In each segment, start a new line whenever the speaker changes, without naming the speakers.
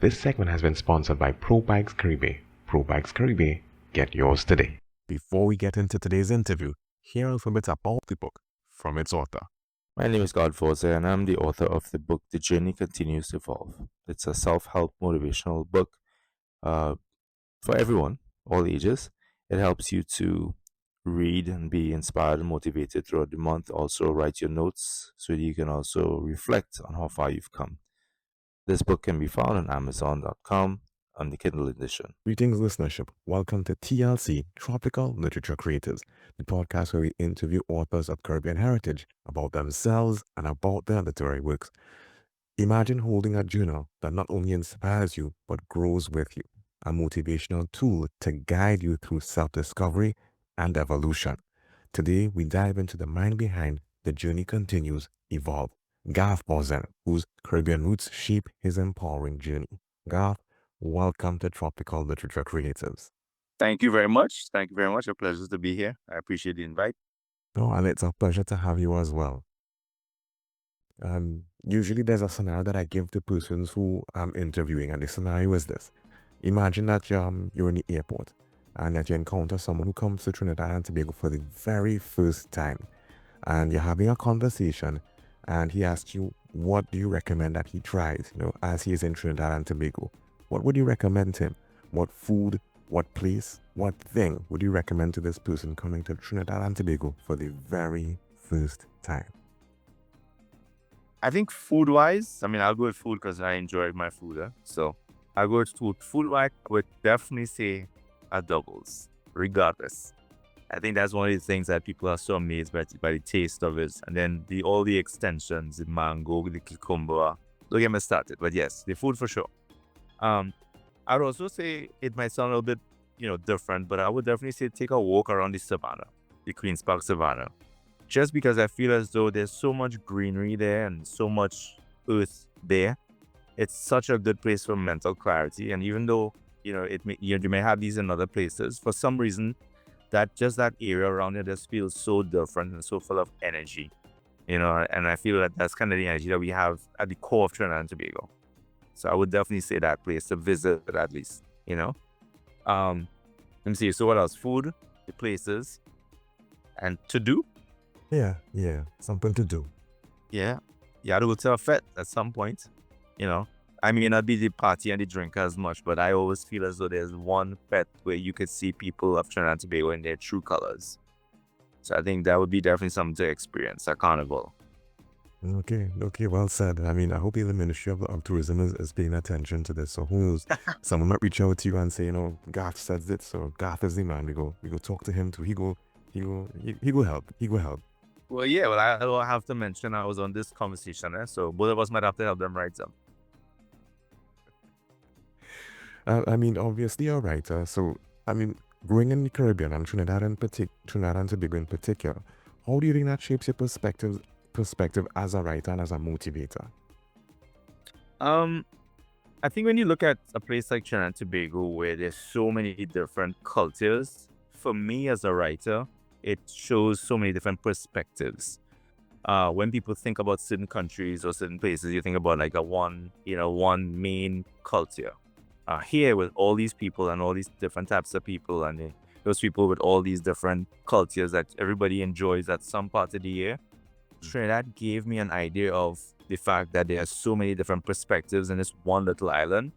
This segment has been sponsored by Pro Bikes Caribe. Pro Bikes Caribe, get yours today. Before we get into today's interview, here are a little bit about the book from its author.
My name is Garth Voisin, and I'm the author of the book The Journey Continues to Evolve. It's a self-help motivational book for everyone, all ages. It helps you to read and be inspired and motivated throughout the month. Also, write your notes so that you can also reflect on how far you've come. This book can be found on Amazon.com on the Kindle edition.
Greetings, listenership. Welcome to TLC, Tropical Literature Creators, the podcast where we interview authors of Caribbean heritage about themselves and about their literary works. Imagine holding a journal that not only inspires you, but grows with you, a motivational tool to guide you through self-discovery and evolution. Today, we dive into the mind behind The Journey Continues Evolve. Garth Voisin, whose Caribbean roots shape his empowering journey. Garth, welcome to Tropical Literature Creatives.
Thank you very much. Thank you very much. A pleasure to be here. I appreciate the invite.
Oh, and it's a pleasure to have you as well. Usually there's a scenario that I give to persons who I'm interviewing, and the scenario is this. Imagine that you're in the airport and that you encounter someone who comes to Trinidad and Tobago for the very first time, and you're having a conversation, and he asks you, what do you recommend that he tries, as he is in Trinidad and Tobago? What would you recommend to him? What food, what place, what thing would you recommend to this person coming to Trinidad and Tobago for the very first time?
I think food-wise, I'll go with food because I enjoy my food. So I'll go with food. Food-wise, I would definitely say a doubles, regardless. I think that's one of the things that people are so amazed by the taste of it. And then all the extensions, the mango, the cucumber. Don't get me started, but yes, the food for sure. I'd also say it might sound a little bit, different, but I would definitely say take a walk around the savannah, the Queen's Park Savannah. Just because I feel as though there's so much greenery there and so much earth there. It's such a good place for mental clarity. And even though, you may have these in other places, for some reason, that area around it just feels so different and so full of energy, and I feel that that's kind of the energy that we have at the core of Trinidad and Tobago. So I would definitely say that place to visit at least, Let me see. So what else? Food, the places, and to do.
Yeah, something to do.
Yeah, to go to a fete at some point, I may not be the party and the drinker as much, but I always feel as though there's one fete where you could see people of Trinidad and Tobago in their true colors. So I think that would be definitely something to experience, a carnival.
Okay, well said. I hope the Ministry of Tourism is paying attention to this. So who knows? Someone might reach out to you and say, Garth says it, so Garth is the man. We go talk to him too. He go help.
Well, yeah, I have to mention I was on this conversation, so both of us might have to help them write some.
Obviously you're a writer. So, growing in the Caribbean and Trinidad and Tobago in particular, how do you think that shapes your perspective as a writer and as a motivator?
I think when you look at a place like Trinidad and Tobago where there's so many different cultures, for me as a writer, it shows so many different perspectives. When people think about certain countries or certain places, you think about like one main culture. Here with all these people and all these different types of people and those people with all these different cultures that everybody enjoys at some part of the year, Trinidad gave me an idea of the fact that there are so many different perspectives in this one little island.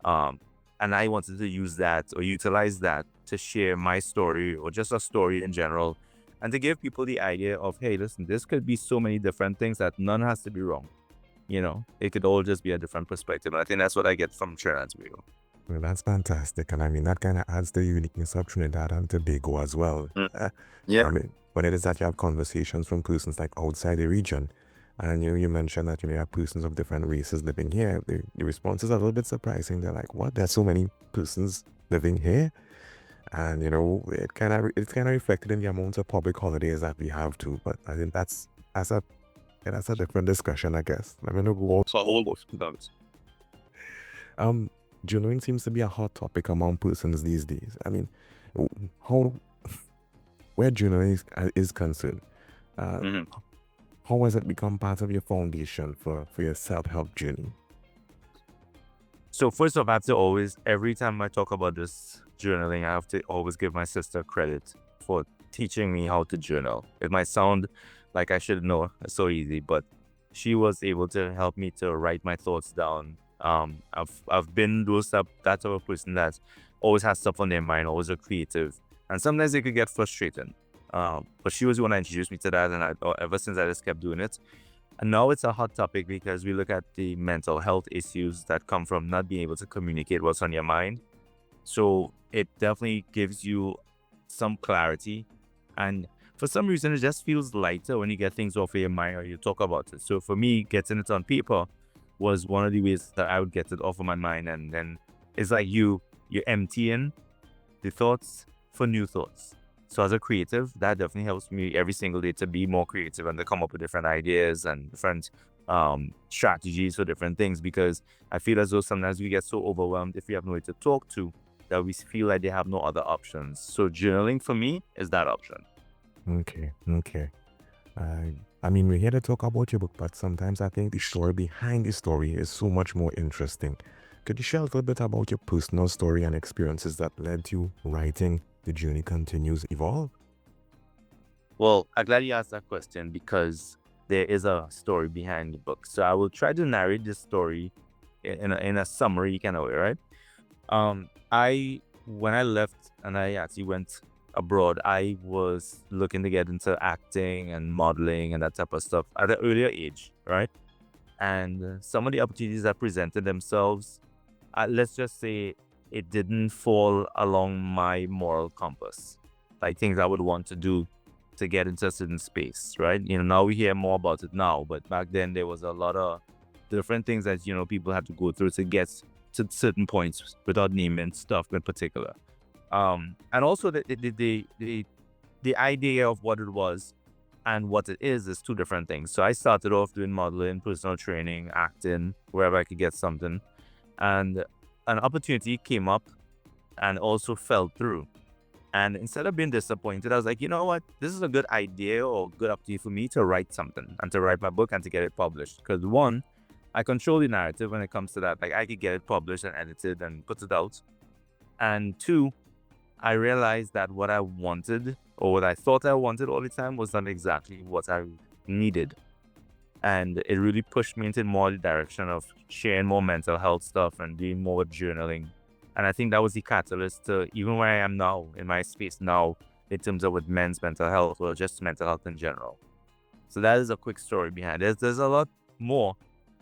And I wanted to use that or utilize that to share my story or just a story in general and to give people the idea of, hey, listen, this could be so many different things that none has to be wrong. It could all just be a different perspective. And I think that's what I get from Trinidad and Tobago.
Well, that's fantastic. And that kind of adds the uniqueness of Trinidad and Tobago as well.
Yeah.
When it is that you have conversations from persons like outside the region, and you mentioned that you have persons of different races living here, the response is a little bit surprising. They're like, what? There's so many persons living here? And it's kind of reflected in the amount of public holidays that we have too. But I think that's a different discussion, I guess. I'm gonna go
So almost
journaling seems to be a hot topic among persons these days. Where journaling is concerned, how has it become part of your foundation for your self-help journey?
So first off, I have to always, every time I talk about this journaling, I have to always give my sister credit for teaching me how to journal. It might sound like I should know so easy, but she was able to help me to write my thoughts down. I've been that type of person that always has stuff on their mind, always a creative, and sometimes it could get frustrating. But she was the one that introduced me to that, and ever since I just kept doing it. And now it's a hot topic because we look at the mental health issues that come from not being able to communicate what's on your mind. So it definitely gives you some clarity. And for some reason, it just feels lighter when you get things off of your mind or you talk about it. So for me, getting it on paper was one of the ways that I would get it off of my mind. And then it's like you're emptying the thoughts for new thoughts. So as a creative, that definitely helps me every single day to be more creative and to come up with different ideas and different strategies for different things, because I feel as though sometimes we get so overwhelmed if we have no one to talk to that we feel like they have no other options. So journaling for me is that option.
Okay, okay. I mean, we're here to talk about your book, but sometimes I think the story behind the story is so much more interesting. Could you share a little bit about your personal story and experiences that led to writing The Journey Continues Evolve?
Well, I'm glad you asked that question because there is a story behind the book. So I will try to narrate this story in a summary kind of way, right? I when I left and I actually went abroad, I was looking to get into acting and modeling and that type of stuff at an earlier age, right? And some of the opportunities that presented themselves, let's just say it didn't fall along my moral compass, like things I would want to do to get into a certain space, right? Now we hear more about it now, but back then there was a lot of different things that, people had to go through to get to certain points without naming stuff in particular. And also the idea of what it was and what it is two different things. So I started off doing modeling, personal training, acting, wherever I could get something. And an opportunity came up and also fell through. And instead of being disappointed, I was like, you know what? This is a good idea or good opportunity for me to write something and to write my book and to get it published. Because one, I control the narrative when it comes to that. Like I could get it published and edited and put it out. And two, I realized that what I wanted or what I thought I wanted all the time was not exactly what I needed. And it really pushed me into more the direction of sharing more mental health stuff and doing more with journaling. And I think that was the catalyst to even where I am now in my space now in terms of with men's mental health or just mental health in general. So that is a quick story behind it. There's a lot more,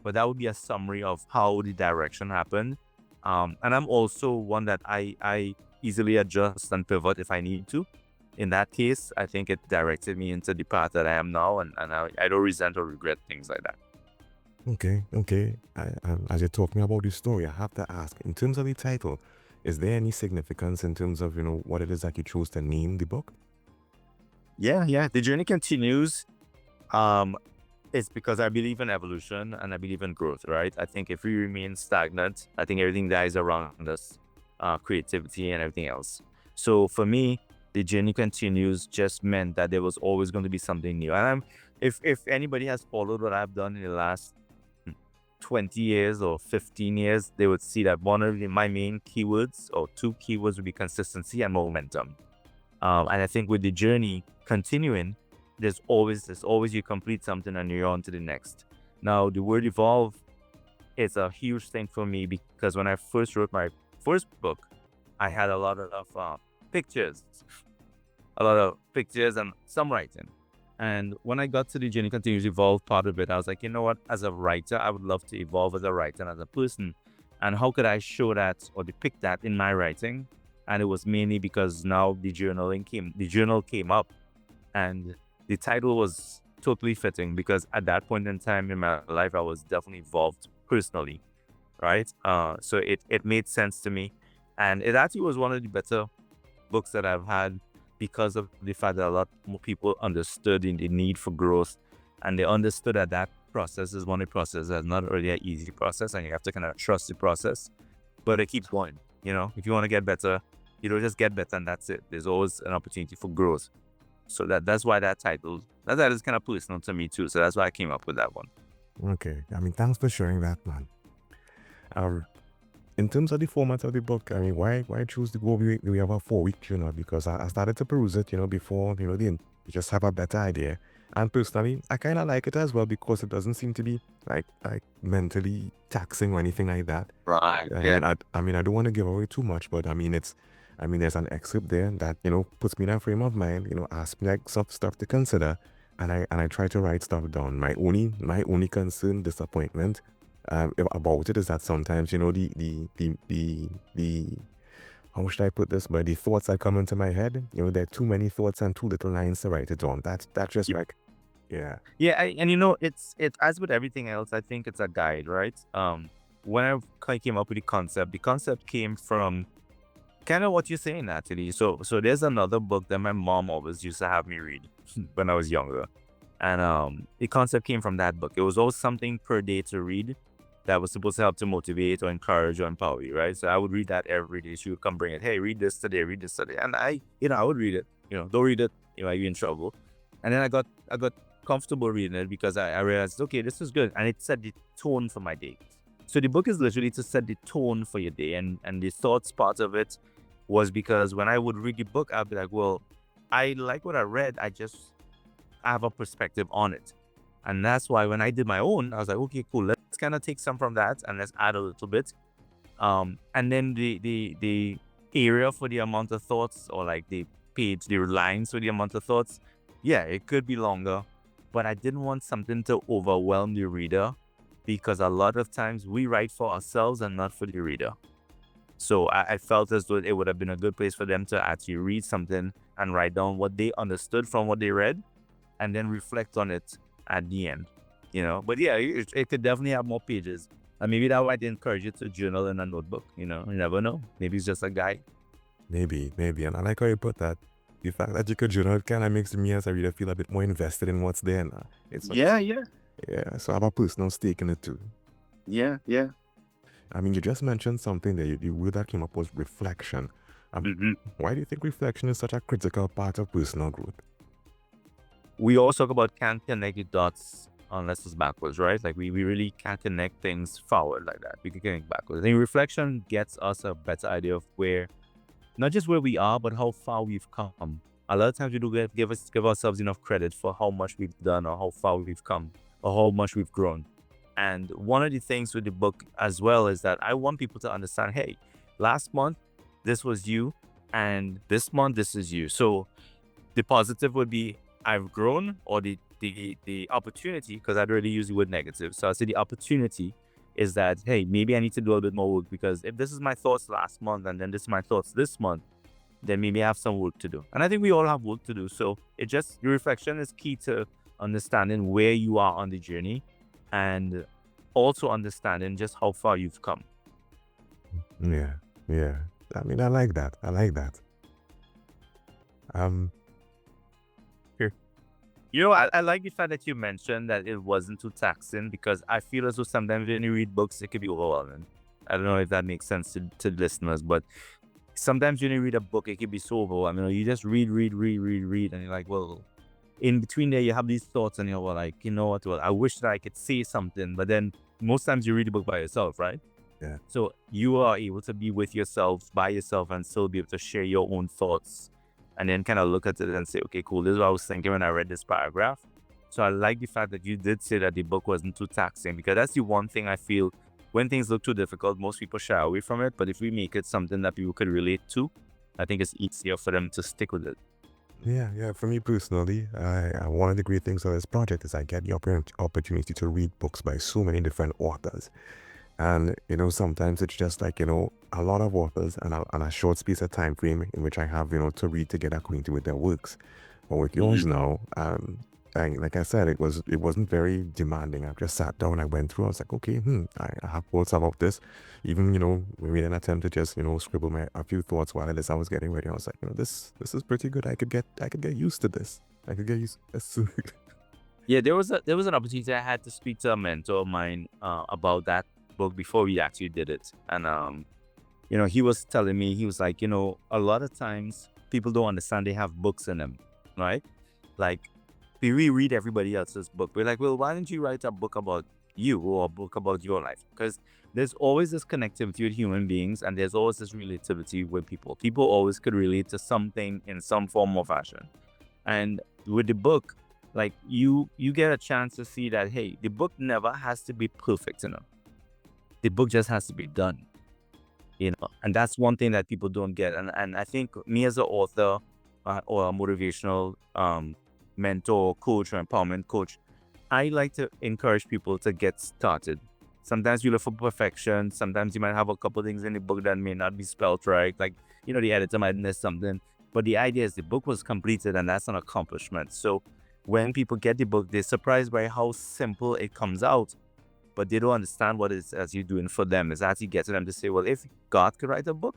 but that would be a summary of how the direction happened. And I'm also one that I easily adjust and pivot if I need to. In that case, I think it directed me into the path that I am now, and I don't resent or regret things like that.
Okay, okay. As you're talking about the story, I have to ask, in terms of the title, is there any significance in terms of, what it is that you chose to name the book?
Yeah, yeah. The journey continues. Um, it's because I believe in evolution and I believe in growth, right? I think if we remain stagnant, I think everything dies around us, creativity and everything else. So for me, the journey continues just meant that there was always going to be something new. And if anybody has followed what I've done in the last 20 years or 15 years, they would see that one of my main keywords or two keywords would be consistency and momentum. And I think with the journey continuing, there's always you complete something and you're on to the next. Now, the word evolve is a huge thing for me because when I first wrote my first book, I had a lot of pictures, and some writing. And when I got to the journey continues evolve part of it, I was like, you know what? As a writer, I would love to evolve as a writer and as a person. And how could I show that or depict that in my writing? And it was mainly because now the journal came up, and the title was totally fitting because at that point in time in my life, I was definitely evolved personally, right? So it made sense to me, and it actually was one of the better books that I've had because of the fact that a lot more people understood the need for growth, and they understood that process is one of the processes that's not really an easy process, and you have to kind of trust the process, but it keeps going. If you want to get better, you don't just get better and that's it. There's always an opportunity for growth. So that's why that title is kind of personal to me too. So that's why I came up with that one.
Okay, I mean, thanks for sharing that, man. Um, in terms of the format of the book, I mean, why choose to go? We have a 4 week journal because I started to peruse it, before, you just have a better idea. And personally, I kind of like it as well because it doesn't seem to be like mentally taxing or anything like that.
Right.
I
Yeah.
mean, I don't want to give away too much, but I mean, there's an excerpt there that puts me in a frame of mind. Asks me like some stuff to consider, and I try to write stuff down. My only concern, disappointment, about it is that sometimes the how should I put this? But the thoughts that come into my head, there are too many thoughts and too little lines to write it on. That's just like yeah.
Yeah, and it's as with everything else. I think it's a guide, right? When I came up with the concept came from kind of what you're saying, actually. So there's another book that my mom always used to have me read when I was younger, and the concept came from that book. It was always something per day to read that was supposed to help to motivate or encourage or empower you, right? So I would read that every day. She would come bring it. Hey, read this today, and I would read it. Don't read it, I'd be in trouble. And then I got comfortable reading it because I realized, okay, this is good, and it set the tone for my day. So the book is literally to set the tone for your day, and the thoughts part of it was because when I would read the book, I'd be like, well, I like what I read. I have a perspective on it. And that's why when I did my own, I was like, okay, cool. Let's kind of take some from that and let's add a little bit. And then the area for the amount of thoughts, or like the lines for the amount of thoughts, yeah, it could be longer, but I didn't want something to overwhelm the reader, because a lot of times we write for ourselves and not for the reader. So I felt as though it would have been a good place for them to actually read something and write down what they understood from what they read, and then reflect on it at the end. But yeah, it could definitely have more pages. And maybe that might encourage you to journal in a notebook. You never know. Maybe it's just a guide.
Maybe, and I like how you put that. The fact that you could journal kind of makes me as a reader feel a bit more invested in what's there now. It's like,
Yeah, yeah,
yeah, so I have a personal stake in it too.
yeah, yeah.
I mean, you just mentioned something there. The word that came up was reflection.
hmm
Why do you think reflection is such a critical part of personal growth?
We always talk about can't connect the dots unless it's backwards, right? Like we really can't connect things forward like that. We can connect backwards. I think reflection gets us a better idea of not just where we are, but how far we've come. A lot of times we do give ourselves enough credit for how much we've done, or how far we've come, or how much we've grown. And one of the things with the book as well is that I want people to understand, hey, last month this was you, and this month this is you. So the positive would be I've grown, or the opportunity, because I'd already use the word negative. So I say the opportunity is that, hey, maybe I need to do a bit more work, because if this is my thoughts last month and then this is my thoughts this month, then maybe I have some work to do. And I think we all have work to do. So your reflection is key to understanding where you are on the journey, and also understanding just how far you've come.
Yeah, yeah. I mean, I like that. I like that. Um,
Here. I like the fact that you mentioned that it wasn't too taxing, because I feel as though sometimes when you read books, it can be overwhelming. I don't know if that makes sense to listeners, but sometimes when you read a book, it can be so overwhelming. You just read, and you're like, well, in between there, you have these thoughts, and you're like, you know what? Well, I wish that I could say something, but then most times you read a book by yourself, right?
yeah.
So you are able to be with yourself, by yourself, and still be able to share your own thoughts, and then kind of look at it and say, okay, cool, this is what I was thinking when I read this paragraph. So I like the fact that you did say that the book wasn't too taxing, because that's the one thing I feel when things look too difficult, most people shy away from it. But if we make it something that people could relate to, I think it's easier for them to stick with it.
Yeah. For me personally, one of the great things of this project is I get the opportunity to read books by so many different authors. And, sometimes it's just like, a lot of authors and a short space of time frame in which I have, to read to get acquainted with their works. But with yours now, like I said, it wasn't very demanding. I just sat down, I went through, I was like, okay, I have thoughts about this. Even, we made an attempt to just, scribble a few thoughts while I was getting ready. I was like, this is pretty good. I could get used to this. I could get used to this.
Yeah, there was an opportunity I had to speak to a mentor of mine about that book before we actually did it, and he was telling me, he was like, a lot of times people don't understand they have books in them, right? Like we read everybody else's book. We're like, well, why don't you write a book about you or a book about your life. Because there's always this connectivity with human beings, and there's always this relativity with people. People always could relate to something in some form or fashion. And with the book, like you get a chance to see that, hey, the book never has to be perfect, the book just has to be done, and that's one thing that people don't get. And I think me as an author, or a motivational mentor, coach, or empowerment coach, I like to encourage people to get started. Sometimes you look for perfection. Sometimes you might have a couple things in the book that may not be spelled right. Like, the editor might miss something. But the idea is the book was completed, and that's an accomplishment. So when people get the book, they're surprised by how simple it comes out, but they don't understand what it's as you're doing for them. It's actually getting them to say, well, if God could write a book,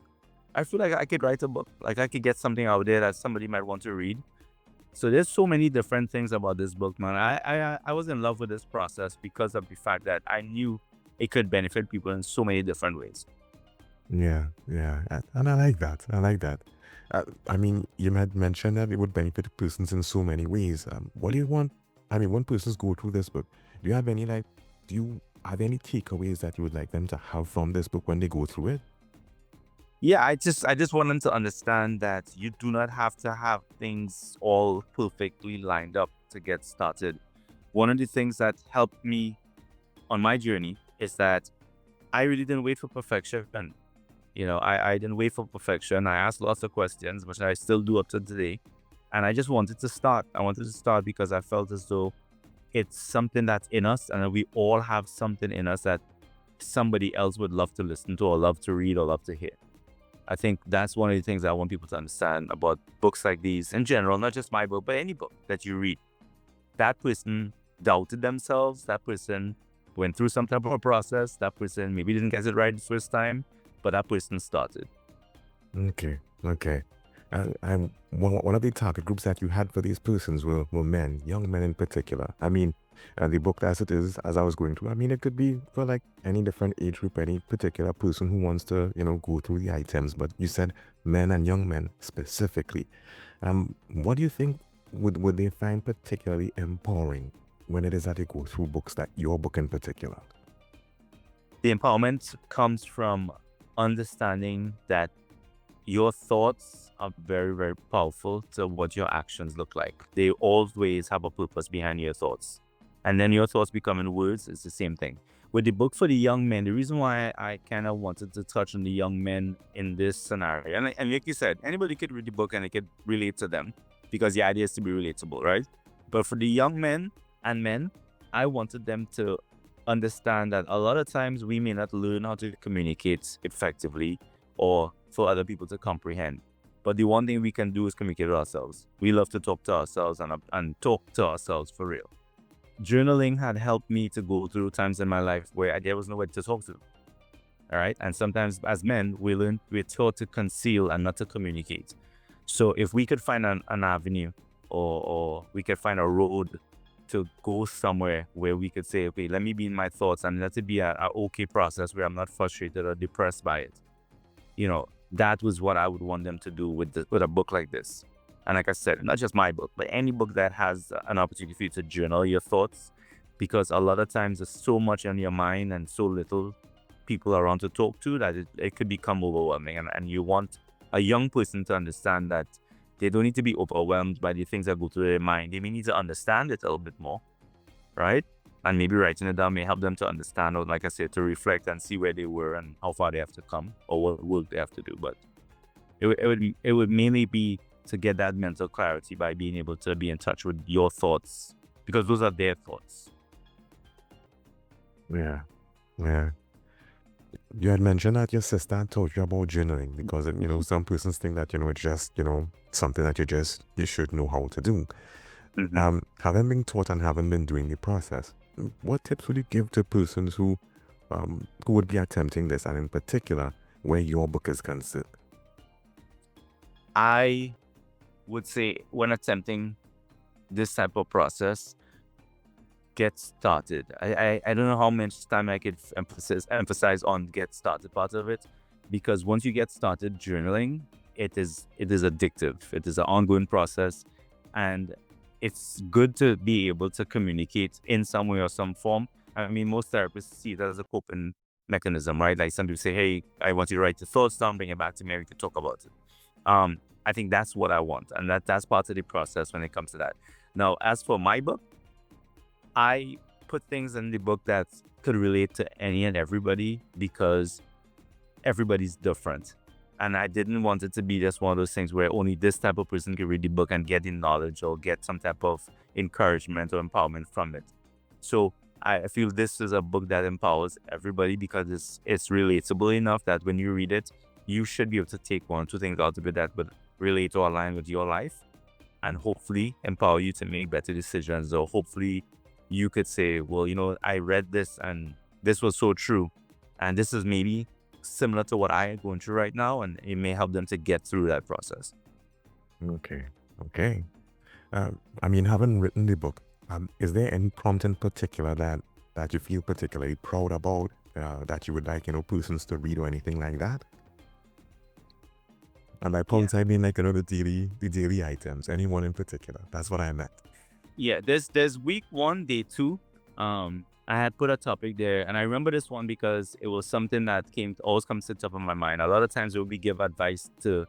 I feel like I could write a book. Like I could get something out there that somebody might want to read. So there's so many different things about this book, man. I was in love with this process because of the fact that I knew it could benefit people in so many different ways.
Yeah, yeah, and I like that. I like that. I mean, you had mentioned that it would benefit persons in so many ways. What do you want? I mean, when persons go through this book, do you have any like, do you have any takeaways that you would like them to have from this book when they go through it?
Yeah, I just want them to understand that you do not have to have things all perfectly lined up to get started. One of the things that helped me on my journey is that I really didn't wait for perfection. I didn't wait for perfection. I asked lots of questions, which I still do up to today. And I just wanted to start. I wanted to start because I felt as though it's something that's in us, and we all have something in us that somebody else would love to listen to, or love to read, or love to hear. I think that's one of the things I want people to understand about books like these in general, not just my book, but any book that you read. That person doubted themselves. That person went through some type of a process. That person maybe didn't get it right the first time, but that person started.
Okay, okay. And one of the target groups that you had for these persons were men, young men in particular. I mean, the book as it is, as I was going through, I mean, it could be for like any different age group, any particular person who wants to, go through the items. But you said men and young men specifically. What do you think would they find particularly empowering when it is that they go through books, that your book in particular?
The empowerment comes from understanding that your thoughts are very, very powerful to what your actions look like. They always have a purpose behind your thoughts. And then your thoughts becoming words is the same thing. With the book for the young men, the reason why I kind of wanted to touch on the young men in this scenario, and like you said, anybody could read the book and it could relate to them because the idea is to be relatable, right? But for the young men and men, I wanted them to understand that a lot of times we may not learn how to communicate effectively or for other people to comprehend. But the one thing we can do is communicate with ourselves. We love to talk to ourselves and talk to ourselves for real. Journaling had helped me to go through times in my life where there was nobody to talk to. All right. And sometimes as men, we're taught to conceal and not to communicate. So if we could find an avenue, or we could find a road to go somewhere where we could say, okay, let me be in my thoughts, and let it be a okay process where I'm not frustrated or depressed by it. That was what I would want them to do with a book like this. And like I said, not just my book, but any book that has an opportunity for you to journal your thoughts, because a lot of times there's so much on your mind and so little people around to talk to that it could become overwhelming. And you want a young person to understand that they don't need to be overwhelmed by the things that go through their mind. They may need to understand it a little bit more, right? And maybe writing it down may help them to understand, or like I said, to reflect and see where they were and how far they have to come, or what work they have to do. But it would mainly be to get that mental clarity by being able to be in touch with your thoughts, because those are their thoughts.
Yeah, yeah. You had mentioned that your sister had told you about journaling because, some persons think that, it's just, something that you should know how to do.
Mhm.
Having been taught and having been doing the process, what tips would you give to persons who would be attempting this, and in particular, where your book is concerned?
I would say when attempting this type of process, get started. I don't know how much time I could emphasize on get started part of it, because once you get started journaling, it is addictive. It is an ongoing process, and it's good to be able to communicate in some way or some form. I mean, most therapists see it as a coping mechanism, right? Like some people say, hey, I want you to write your thoughts down, bring it back to me, and we can talk about it. I think that's what I want. And that's part of the process when it comes to that. Now, as for my book, I put things in the book that could relate to any and everybody because everybody's different. And I didn't want it to be just one of those things where only this type of person can read the book and get the knowledge or get some type of encouragement or empowerment from it. So I feel this is a book that empowers everybody because it's relatable enough that when you read it, you should be able to take one or two things out of it that would relate or align with your life and hopefully empower you to make better decisions. Or hopefully you could say, well, I read this and this was so true. And this is maybe similar to what I am going through right now. And it may help them to get through that process.
Okay. Okay. I mean, having written the book, is there any prompt in particular that you feel particularly proud about, that you would like, persons to read or anything like that? And by
Yeah.
prompts, I mean like, the daily items, anyone in particular. That's what I meant.
Yeah. There's week 1, day 2. I had put a topic there, and I remember this one because it was something that always comes to the top of my mind. A lot of times when we give advice to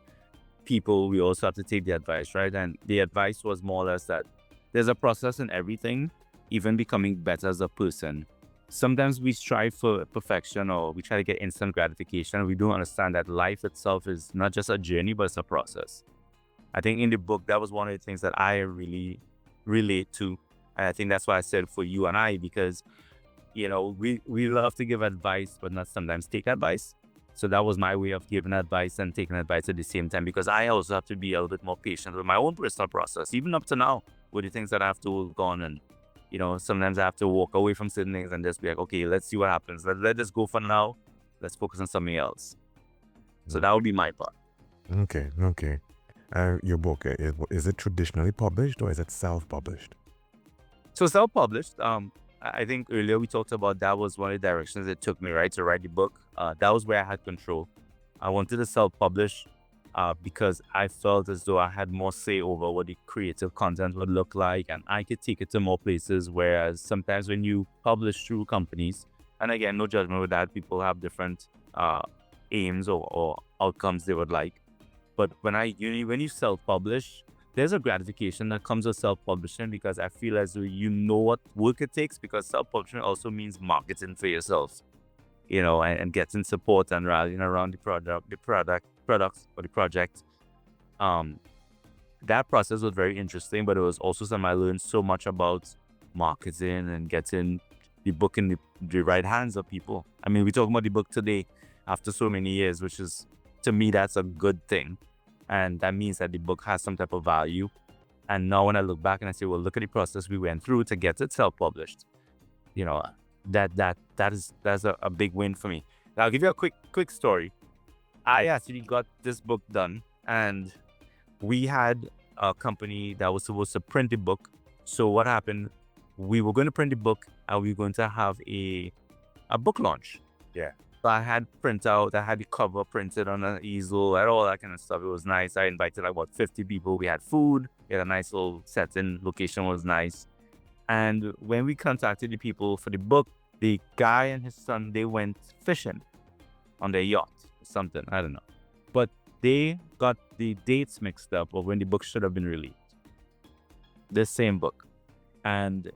people, we also have to take the advice, right? And the advice was more or less that there's a process in everything, even becoming better as a person. Sometimes we strive for perfection or we try to get instant gratification. We don't understand that life itself is not just a journey, but it's a process. I think in the book, that was one of the things that I really relate to. And I think that's why I said for you and I, because we love to give advice, but not sometimes take advice. So that was my way of giving advice and taking advice at the same time, because I also have to be a little bit more patient with my own personal process, even up to now, with the things that I have to work on. And, sometimes I have to walk away from certain things and just be like, okay, let's see what happens. Let this go for now. Let's focus on something else. So that would be my part.
Okay. Okay. Your book, is it traditionally published or is it self-published?
So self-published. I think earlier we talked about that was one of the directions it took me, right, to write the book. That was where I had control. I wanted to self-publish because I felt as though I had more say over what the creative content would look like, and I could take it to more places. Whereas sometimes when you publish through companies, and again, no judgment with that, people have different aims or outcomes they would like. But when you self-publish, there's a gratification that comes with self-publishing, because I feel as though you know what work it takes, because self-publishing also means marketing for yourself, and getting support and rallying around products or the project. Um, that process was very interesting, but it was also something I learned so much about marketing and getting the book in the right hands of people. I mean, we're talking about the book today after so many years, which is, to me, that's a good thing. And that means that the book has some type of value. And now when I look back and I say, well, look at the process we went through to get it self-published, you know, that's a big win for me. Now, I'll give you a quick story. I actually got this book done, and we had a company that was supposed to print the book. So what happened? We were going to print the book, and we were going to have a book launch.
Yeah.
So I had I had the cover printed on an easel and all that kind of stuff. It was nice. I invited like about 50 people. We had food. We had a nice little setting. Location was nice. And when we contacted the people for the book, the guy and his son, they went fishing on their yacht or something. I don't know. But they got the dates mixed up of when the book should have been released. The same book. And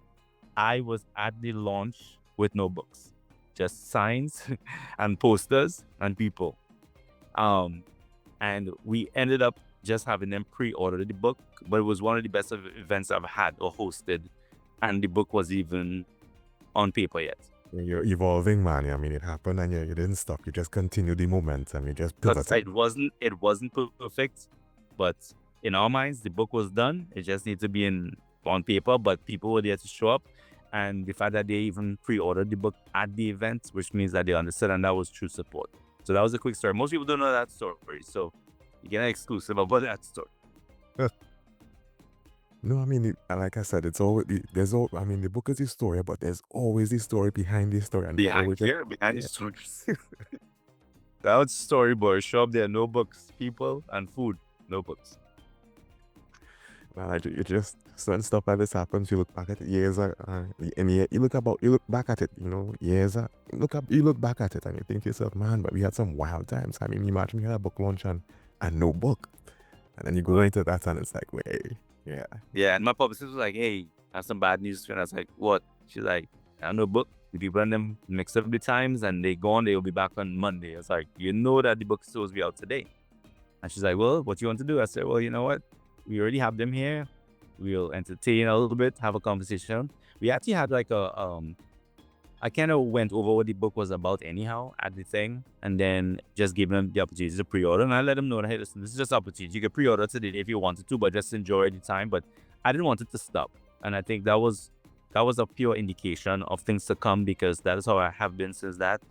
I was at the launch with no books, just signs and posters and people. And we ended up just having them pre-order the book, but it was one of the best events I've had or hosted. And the book was even on paper yet.
You're evolving, man. I mean, it happened and you didn't stop. You just continued the momentum. You just
Because
pivoted.
it wasn't perfect, but in our minds, the book was done. It just needs to be on paper, but people were there to show up. And the fact that they even pre-ordered the book at the event, which means that they understood, and that was true support. So that was a quick story. Most people don't know that story, so you get an exclusive about that story.
No, I mean, like I said, it's always I mean, the book is the story, but there's always the story behind the story, and
Behind the stories. That was storyboard. Show up there, no books, people and food, no books.
you just So when stuff like this happens, you look back at it years, and you look back at it, years, you look back at it, and you think to yourself, man, but we had some wild times. I mean, imagine you had a book launch and no book, and then you go into that, and it's like, wait, yeah,
Yeah, and my publicist was like, "Hey, I have some bad news." And I was like, "What?" She's like, "I have no book. The people and them mix up the times, and they gone. They will be back on Monday." I was like, "You know that the book is supposed to be out today." And she's like, "Well, what you want to do?" I said, "Well, you know what? We already have them here. We'll entertain a little bit, have a conversation." We actually had like I kind of went over what the book was about anyhow at the thing, and then just gave them the opportunity to pre-order. And I let them know that, hey, listen, this is just an opportunity. You can pre-order today if you wanted to, but just enjoy the time. But I didn't want it to stop, and I think that was a pure indication of things to come, because that is how I have been since that,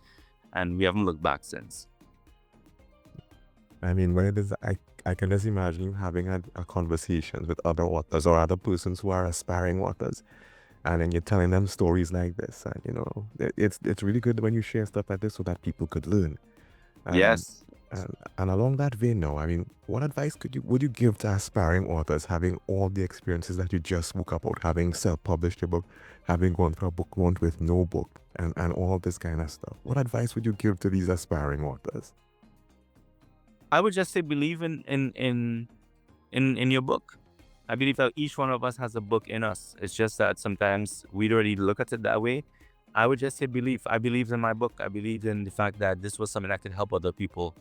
and we haven't looked back since.
I mean, where does I can just imagine you having a conversations with other authors or other persons who are aspiring authors, and then you're telling them stories like this, and it's really good when you share stuff like this so that people could learn. And
Yes.
and along that vein, now, I mean, what advice would you give to aspiring authors having all the experiences that you just spoke about, having self-published your book, having gone through a book launch with no book, and all this kind of stuff? What advice would you give to these aspiring authors?
I would just say believe in your book. I believe that each one of us has a book in us. It's just that sometimes we don't really look at it that way. I would just say believe. I believed in my book. I believed in the fact that this was something that could help other people.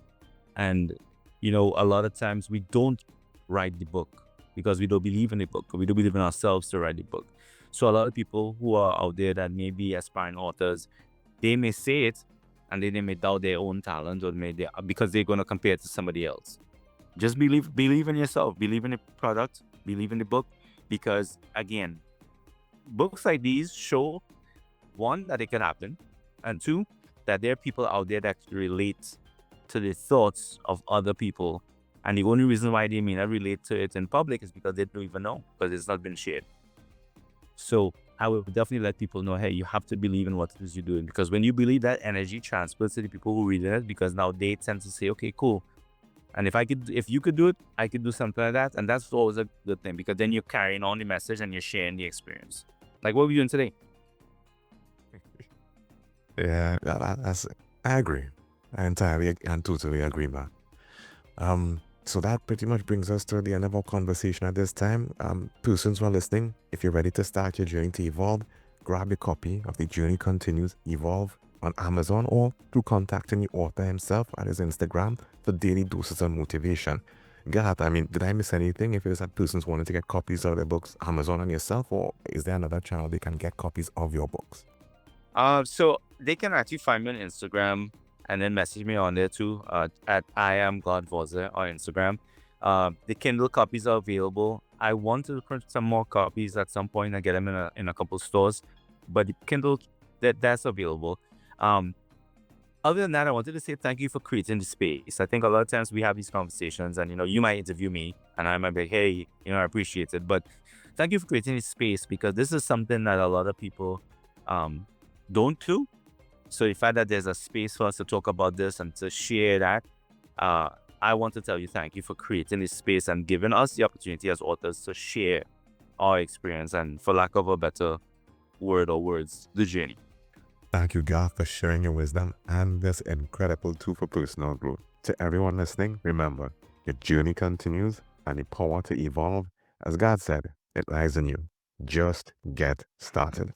And a lot of times we don't write the book because we don't believe in the book. We don't believe in ourselves to write the book. So a lot of people who are out there that may be aspiring authors, they may say it, and then they may doubt their own talent, or because they're going to compare it to somebody else. Just believe in yourself, believe in the product, believe in the book, because again, books like these show, one, that it can happen, and two, that there are people out there that relate to the thoughts of other people, and the only reason why they may not relate to it in public is because they don't even know, because it's not been shared. So I would definitely let people know, hey, you have to believe in what it is you're doing, because when you believe, that energy transfers to the people who read it, because now they tend to say, okay, cool. And if you could do it, I could do something like that. And that's always a good thing, because then you're carrying on the message and you're sharing the experience. Like what we're doing today.
Yeah, I agree. I entirely and totally agree, man. So that pretty much brings us to the end of our conversation at this time. Persons who are listening, if you're ready to start your journey to evolve, grab a copy of The Journey Continues Evolve on Amazon, or through contacting the author himself at his Instagram for daily doses of motivation. Garth, I mean, did I miss anything? If it is that persons wanting to get copies of their books, Amazon and yourself, or is there another channel they can get copies of your books?
So they can actually find me on Instagram, and then message me on there too, at I am Garth Voisin on Instagram. The Kindle copies are available. I want to print some more copies at some point and get them in a couple stores, but the Kindle, that's available. Um, Other than that, I wanted to say thank you for creating the space. I think a lot of times we have these conversations, and you might interview me, and I might be like, hey, I appreciate it, but thank you for creating this space, because this is something that a lot of people um don't do. So the fact that there's a space for us to talk about this and to share that, uh, I want to tell you thank you for creating this space and giving us the opportunity as authors to share our experience and, for lack of a better word or words, the journey.
Thank you, Garth, for sharing your wisdom and this incredible tool for personal growth. To everyone listening, remember, your journey continues and the power to evolve, as God said, it lies in you. Just get started.